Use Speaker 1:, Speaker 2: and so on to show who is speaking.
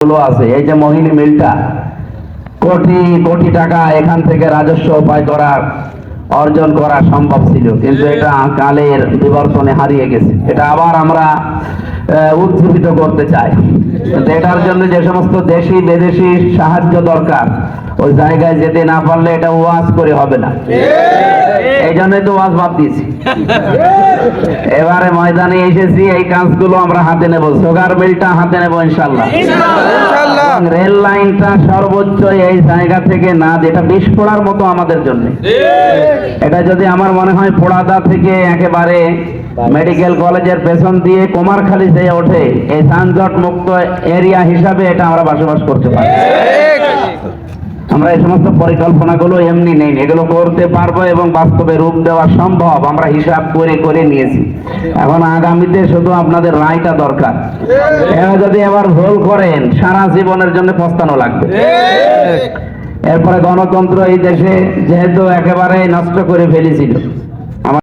Speaker 1: আছে। এই যে মোহিনী মিলটা কোটি কোটি টাকা এখান থেকে রাজস্ব উপায় করা অর্জন করা সম্ভব ছিল, কিন্তু এটা কালের বিবর্তনে হারিয়ে গেছে। এটা আবার আমরা উজ্জীবিত করতে চাই, কিন্তু এটার জন্য যে সমস্ত দেশি বিদেশি সাহায্য দরকার, ওই জায়গায় যেতে না পারলে এটা ওয়াজ করে হবে না। এই জন্যই তো ওয়াজ বাদ দিয়েছি। এবারে ময়দানে এসেছি, এই কাজগুলো আমরা হাতে নেব। সুগার মিলটা হাতে নেব ইনশাল্লাহ। রেল লাইনটা সর্বোচ্চ এই জায়গা থেকে না, যেটা বিষ পড়ার মতো আমাদের জন্য। এটা যদি আমার মনে হয় পোড়াদা থেকে একেবারে মেডিকেল কলেজের পেছন দিয়ে কুমারখালী যেয়ে ওঠে, এই যানজট মুক্ত এরিয়া হিসাবে এটা আমরা বসবাস করতে পারি। আমরা এই সমস্ত পরিকল্পনাগুলো এমনি নেই, এগুলো করতে পারবো এবং বাস্তবে রূপ দেওয়া সম্ভব। আমরা হিসাব করে করে নিয়েছি। এখন আগামীতে শুধু আপনাদের রায়টা দরকার। এরা যদি এবার ভুল করেন, সারা জীবনের জন্য পস্তানো লাগবে। এরপরে গণতন্ত্র এই দেশে যেহেতু একেবারে নষ্ট করে ফেলেছিল,